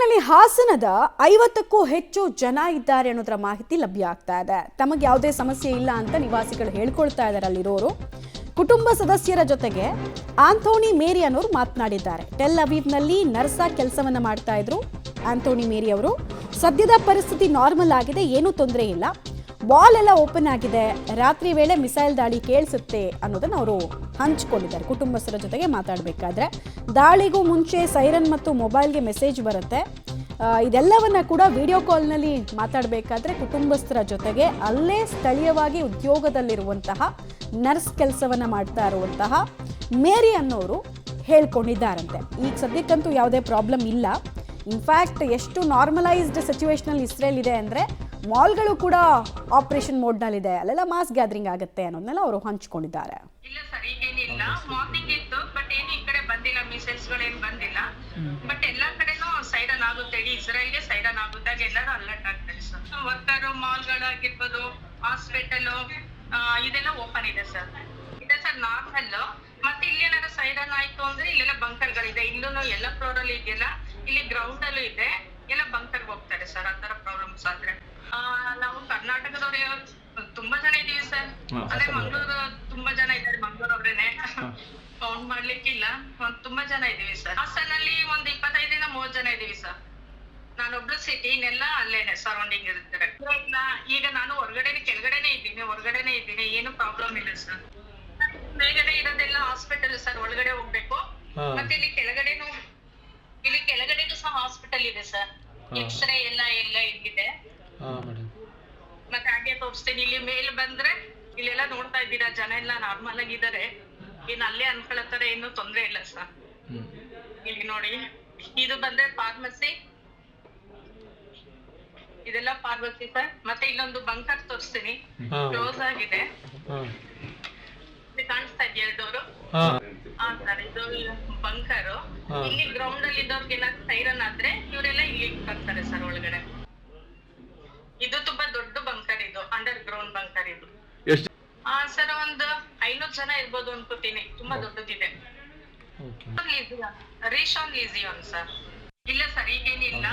ಒಟ್ಟಿನಲ್ಲಿ ಹಾಸನದ 50ಕ್ಕೂ ಹೆಚ್ಚು ಜನ ಇದ್ದಾರೆ ಅನ್ನೋದರ ಮಾಹಿತಿ ಲಭ್ಯ ಆಗ್ತಾ ಇದೆ. ತಮಗೆ ಯಾವುದೇ ಸಮಸ್ಯೆ ಇಲ್ಲ ಅಂತ ನಿವಾಸಿಗಳು ಹೇಳ್ಕೊಳ್ತಾ ಇದ್ದಾರೆ. ಅಲ್ಲಿರೋರು ಕುಟುಂಬ ಸದಸ್ಯರ ಜೊತೆಗೆ ಆಂಥೋನಿ ಮೇರಿ ಅನ್ನೋರು ಮಾತನಾಡಿದ್ದಾರೆ. ಟೆಲ್ ಅವೀವ್ನಲ್ಲಿ ನರ್ಸ್ ಆಗಿ ಕೆಲಸವನ್ನ ಮಾಡ್ತಾ ಇದ್ರು ಆಂಥೋನಿ ಮೇರಿ ಅವರು. ಸದ್ಯದ ಪರಿಸ್ಥಿತಿ ನಾರ್ಮಲ್ ಆಗಿದೆ, ಏನೂ ತೊಂದರೆ ಇಲ್ಲ, ವಾಲ್ ಎಲ್ಲ ಓಪನ್ ಆಗಿದೆ, ರಾತ್ರಿ ವೇಳೆ ಮಿಸೈಲ್ ದಾಳಿ ಕೇಳಿಸುತ್ತೆ ಅನ್ನೋದನ್ನ ಅವರು ಹಂಚಿಕೊಂಡಿದ್ದಾರೆ. ಕುಟುಂಬಸ್ಥರ ಜೊತೆಗೆ ಮಾತಾಡಬೇಕಾದ್ರೆ ದಾಳಿಗೂ ಮುಂಚೆ ಸೈರನ್ ಮತ್ತು ಮೊಬೈಲ್ಗೆ ಮೆಸೇಜ್ ಬರುತ್ತೆ. ಇದೆಲ್ಲವನ್ನ ಕೂಡ ವಿಡಿಯೋ ಕಾಲ್ನಲ್ಲಿ ಮಾತಾಡಬೇಕಾದ್ರೆ ಕುಟುಂಬಸ್ಥರ ಜೊತೆಗೆ ಅಲ್ಲೇ ಸ್ಥಳೀಯವಾಗಿ ಉದ್ಯೋಗದಲ್ಲಿರುವಂತಹ ನರ್ಸ್ ಕೆಲಸವನ್ನ ಮಾಡ್ತಾ ಇರುವಂತಹ ಮೇರಿ ಅನ್ನೋರು ಹೇಳ್ಕೊಂಡಿದ್ದಾರಂತೆ. ಈಗ ಸದ್ಯಕ್ಕಂತೂ ಯಾವುದೇ ಪ್ರಾಬ್ಲಮ್ ಇಲ್ಲ. ಇನ್ಫ್ಯಾಕ್ಟ್ ಎಷ್ಟು ನಾರ್ಮಲೈಸ್ಡ್ ಸಿಚುವೇಶನಲ್ಲಿ ಇಸ್ರೇಲ್ ಇದೆ ಅಂದರೆ ಮಾಲ್ಗಳು ಕೂಡ ಆಪರೇಷನ್ ಮೋಡ್ನಲ್ಲಿದೆ, ಅಲ್ಲೆಲ್ಲ ಮಾಸ್ ಗ್ಯಾದರಿಂಗ್ ಆಗುತ್ತೆ ಅನ್ನೋದನ್ನೆಲ್ಲ ಅವರು ಹಂಚಿಕೊಂಡಿದ್ದಾರೆ. ಇಲ್ಲ ಸರ್, ಈಗೇನಿಲ್ಲ, ಮಾರ್ನಿಂಗ್ ಇತ್ತು, ಬಟ್ ಏನು ಈ ಕಡೆ ಬಂದಿಲ್ಲ, ಮಿಸೈಲ್ಸ್ಗಳೇನು ಬಂದಿಲ್ಲ. ಬಟ್ ಎಲ್ಲಾ ಕಡೆನೂ ಸೈರನ್ ಆಗುತ್ತೆ, ಇಡೀ ಇಸ್ರೇಲ್ಗೆ ಸೈರನ್ ಆಗುತ್ತಾಗ ಎಲ್ಲರೂ ಅಲರ್ಟ್ ಆಗ್ತಾರೆ ಸರ್. ವರ್ಕರು, ಮಾಲ್ಗಳಾಗಿರ್ಬೋದು, ಹಾಸ್ಪಿಟಲ್ ಇದೆಲ್ಲ ಓಪನ್ ಇದೆ ಸರ್. ಇದೆ ಸರ್ ನಾರ್ಮಲ್. ಮತ್ತೆ ಇಲ್ಲಿ ಏನಾದ್ರು ಸೈರನ್ ಆಯ್ತು ಅಂದ್ರೆ ಇಲ್ಲೆಲ್ಲ ಬಂಕರ್ಗಳಿದೆ. ಇಲ್ಲೂ ಎಲ್ಲ ಫ್ಲೋರ್ ಅಲ್ಲಿ ಇದೆಯಲ್ಲ, ಇಲ್ಲಿ ಗ್ರೌಂಡ್ ಅಲ್ಲೂ ಇದೆ, ಎಲ್ಲ ಬಂಕರ್ಗೆ ಹೋಗ್ತಾರೆ ಸರ್. ಆತರ ಪ್ರಾಬ್ಲಮ್ಸ್ ಆದ್ರೆ ನಾವು ಕರ್ನಾಟಕದವ್ರೆ ತುಂಬಾ ಜನ ಇದೀವಿ ಸರ್. ಅದೇ ಮಂಗಳೂರು ತುಂಬಾ ಜನ ಇದ್ದಾರೆ, ಮಂಗಳೂರು ಅವ್ರೇನೆ ಕೌಂಟ್ ಮಾಡ್ಲಿಕ್ಕಿಲ್ಲ, ತುಂಬಾ ಜನ ಇದೀವಿ ಸರ್. ಹಾಸನಲ್ಲಿ ಒಂದು 25-30 ಜನ ಇದೀವಿ ಸರ್. ನಾನೊಬ್ಳು ಸಿಟಿ, ಇನ್ನೆಲ್ಲ ಅಲ್ಲೇನೆ ಸರೌಂಡಿಂಗ್ ಇರ್ತಾರೆ. ಈಗ ನಾನು ಕೆಳಗಡೆನೆ ಇದ್ದೀನಿ, ಏನು ಪ್ರಾಬ್ಲಮ್ ಇಲ್ಲ ಸರ್. ಮೇಲ್ಗಡೆ ಇರೋದೆಲ್ಲ ಹಾಸ್ಪಿಟಲ್ ಸರ್, ಒಳಗಡೆ ಹೋಗ್ಬೇಕು. ಮತ್ತೆ ಇಲ್ಲಿ ಕೆಳಗಡೆನೂ ಸಹ ಹಾಸ್ಪಿಟಲ್ ಇದೆ ಸರ್. ಎಕ್ಸ್ರೇ ಎಲ್ಲ ಇಲ್ಲಿದೆ. ಮತ್ತೆ ಹಾಗೆ ತೋರಿಸ್ತೀನಿ. ಇಲ್ಲಿ ಮೇಲ್ ಬಂದ್ರೆ ಇಲ್ಲೆಲ್ಲ ನೋಡ್ತಾ ಇದ್ದೀರಾ, ಜನ ಎಲ್ಲ ನಾರ್ಮಲ್ ಆಗಿದ್ದಾರೆ, ಏನ್ ಅಲ್ಲೇ ಅನ್ಕೊಳತ್ತಾರೆ, ಏನು ತೊಂದ್ರೆ ಇಲ್ಲ ಸರ್. ಇಲ್ಲಿ ನೋಡಿ, ಇದು ಬಂದ್ರೆ ಫಾರ್ಮಸಿ, ಇದೆಲ್ಲ ಫಾರ್ಮಸಿ ಸರ್. ಮತ್ತೆ ಇಲ್ಲೊಂದು ಬಂಕರ್ ತೋರಿಸ್ತೀನಿ, ಕ್ಲೋಸ್ ಆಗಿದೆ, ಕಾಣಿಸ್ತಾ ಇದೆಯಾ ಡೋರು? ಸರ್, ಇದು ಬಂಕರು. ಇಲ್ಲಿ ಗ್ರೌಂಡ್ ಅಲ್ಲಿ ಇದ್ದವ್ರಿಗೆಲ್ಲ ಸೈರನ್ ಆದ್ರೆ ಇವರೆಲ್ಲ ಇಲ್ಲಿ ಬರ್ತಾರೆ ಸರ್ ಒಳಗಡೆ. ಇದು ತುಂಬಾ ದೊಡ್ಡ ಬಂಕರ್, ಇದು ಅಂಡರ್ ಗ್ರೌಂಡ್ ಬಂಕರ್ ಇದು. ಸರ್, ಒಂದು 500 ಜನ ಇರ್ಬೋದು ಅನ್ಕೋತೀನಿ, ತುಂಬಾ ದೊಡ್ಡದಿದೆ. ರೀಶಾನ್ ಲಿಜಿಯಾನ್ ಸರ್. ಇಲ್ಲ ಸರ್, ಈಗೇನಿಲ್ಲ.